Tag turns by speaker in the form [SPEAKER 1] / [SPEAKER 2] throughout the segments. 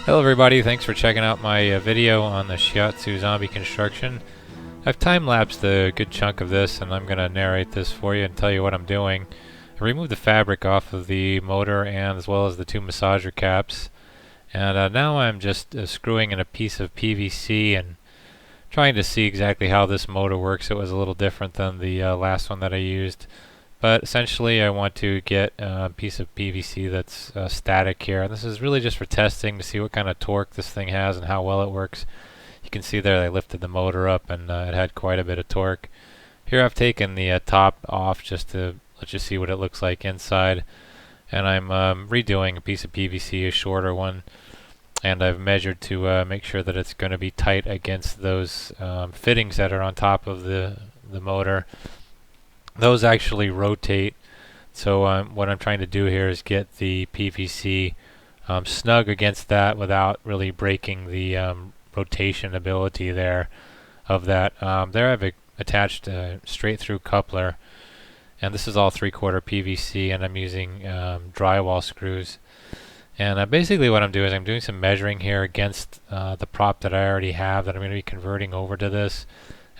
[SPEAKER 1] Hello everybody, thanks for checking out my video on the Shiatsu zombie construction. I've time-lapsed a good chunk of this and I'm going to narrate this for you and tell you what I'm doing. I removed the fabric off of the motor and as well as the two massager caps. And now I'm just screwing in a piece of PVC and trying to see exactly how this motor works. It was a little different than the last one that I used. But essentially I want to get a piece of PVC that's static here. And this is really just for testing to see what kind of torque this thing has and how well it works. You can see there I lifted the motor up and it had quite a bit of torque. Here I've taken the top off just to let you see what it looks like inside. And I'm redoing a piece of PVC, a shorter one. And I've measured to make sure that it's going to be tight against those fittings that are on top of the motor. Those actually rotate, so what I'm trying to do here is get the PVC snug against that without really breaking the rotation ability there of that. There I've attached a straight through coupler, and this is all 3/4 PVC, and I'm using drywall screws. And basically what I'm doing is I'm doing some measuring here against the prop that I already have that I'm going to be converting over to this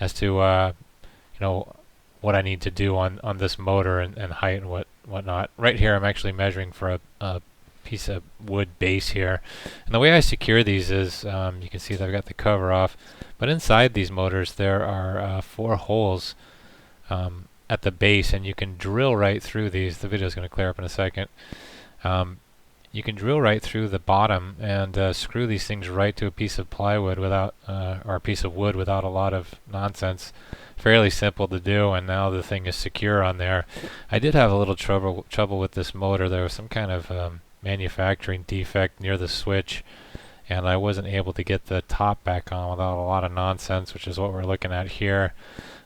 [SPEAKER 1] as to you know, what I need to do on this motor and height and whatnot. Right here I'm actually measuring for a piece of wood base here. And the way I secure these is, you can see that I've got the cover off, but inside these motors there are 4 holes at the base, and you can drill right through these. The video is going to clear up in a second. You can drill right through the bottom and screw these things right to a piece of plywood without, or a piece of wood without a lot of nonsense. Fairly simple to do, and now the thing is secure on there. I did have a little trouble with this motor. There was some kind of manufacturing defect near the switch, and I wasn't able to get the top back on without a lot of nonsense, which is what we're looking at here.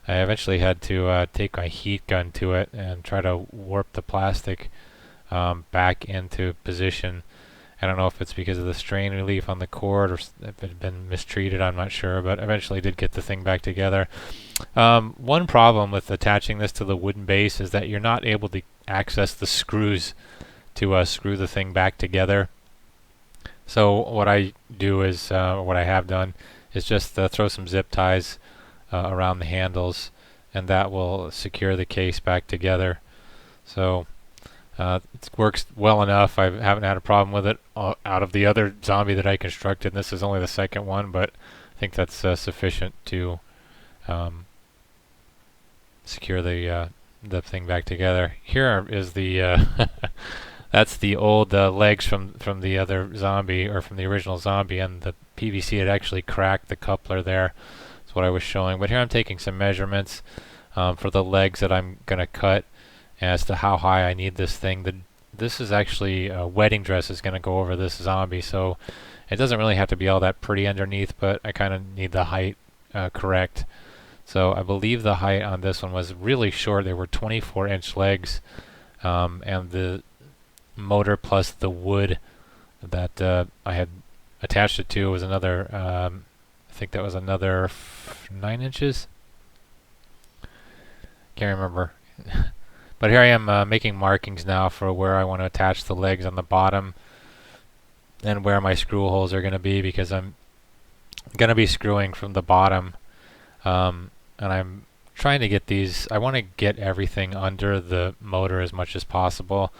[SPEAKER 1] I eventually had to take my heat gun to it and try to warp the plastic back into position. I don't know if it's because of the strain relief on the cord or if it had been mistreated, I'm not sure, but eventually did get the thing back together. One problem with attaching this to the wooden base is that you're not able to access the screws to screw the thing back together. So what I do is, what I have done, is just throw some zip ties around the handles, and that will secure the case back together. So it works well enough. I haven't had a problem with it out of the other zombie that I constructed. This is only the second one, but I think that's sufficient to secure the thing back together. Here is the that's the old legs from the other zombie, or from the original zombie, and the PVC had actually cracked the coupler there. That's what I was showing. But here I'm taking some measurements for the legs that I'm going to cut as to how high I need this thing. This is actually a wedding dress is going to go over this zombie, so it doesn't really have to be all that pretty underneath, but I kind of need the height correct. So I believe the height on this one was really short. They were 24-inch legs, and the motor plus the wood that I had attached it to was another, I think that was another 9 inches. Can't remember. But here I am making markings now for where I want to attach the legs on the bottom and where my screw holes are going to be, because I'm going to be screwing from the bottom, and I'm trying to get these, I want to get everything under the motor as much as possible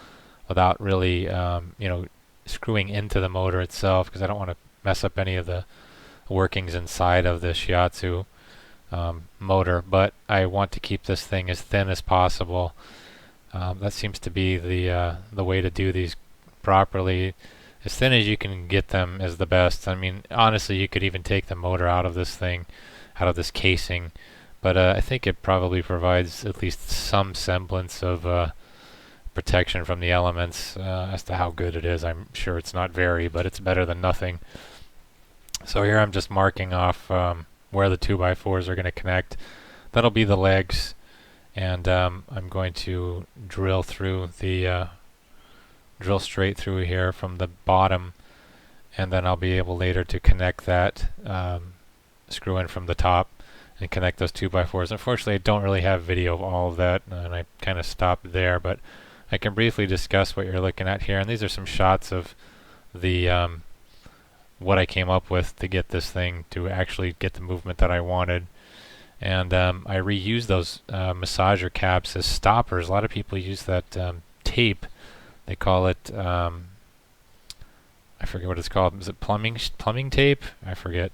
[SPEAKER 1] without really you know, screwing into the motor itself, because I don't want to mess up any of the workings inside of the Shiatsu motor, but I want to keep this thing as thin as possible. That seems to be the way to do these properly. As thin as you can get them is the best. I mean, honestly, you could even take the motor out of this thing, out of this casing, but I think it probably provides at least some semblance of protection from the elements. As to how good it is, I'm sure it's not very, but it's better than nothing. So here I'm just marking off where the 2x4s are going to connect. That'll be the legs. And I'm going to drill through the drill straight through here from the bottom, and then I'll be able later to connect that screw in from the top and connect those 2x4s. Unfortunately, I don't really have video of all of that, and I kind of stopped there, but I can briefly discuss what you're looking at here. And these are some shots of the what I came up with to get this thing to actually get the movement that I wanted. And I reused those massager caps as stoppers. A lot of people use that tape. They call it, I forget what it's called. Is it plumbing tape? I forget.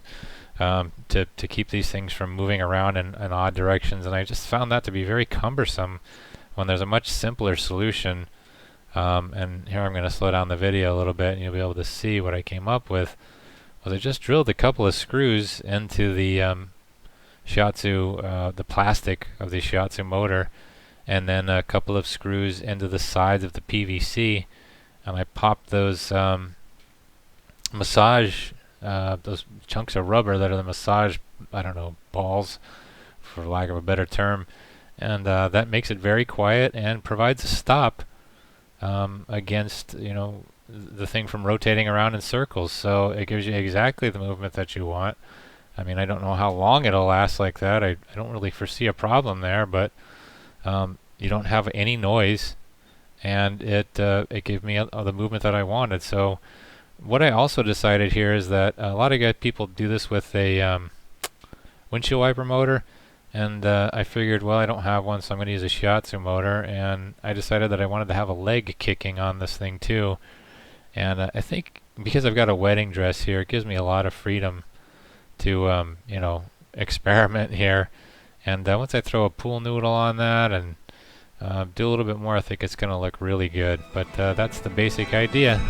[SPEAKER 1] To keep these things from moving around in odd directions. And I just found that to be very cumbersome when there's a much simpler solution. And here I'm going to slow down the video a little bit and you'll be able to see what I came up with. Was I just drilled a couple of screws into the Shiatsu, the plastic of the Shiatsu motor, and then a couple of screws into the sides of the PVC, and I popped those those chunks of rubber that are the massage, I don't know, balls, for lack of a better term, and that makes it very quiet and provides a stop against, you know, the thing from rotating around in circles. So it gives you exactly the movement that you want. I mean, I don't know how long it'll last like that. I don't really foresee a problem there, but you don't have any noise, and it gave me the movement that I wanted. So what I also decided here is that a lot of people do this with a windshield wiper motor, and I figured, well, I don't have one, so I'm going to use a Shiatsu motor, and I decided that I wanted to have a leg kicking on this thing too. And I think because I've got a wedding dress here, it gives me a lot of freedom to you know, experiment here. And once I throw a pool noodle on that and do a little bit more, I think it's going to look really good. But that's the basic idea.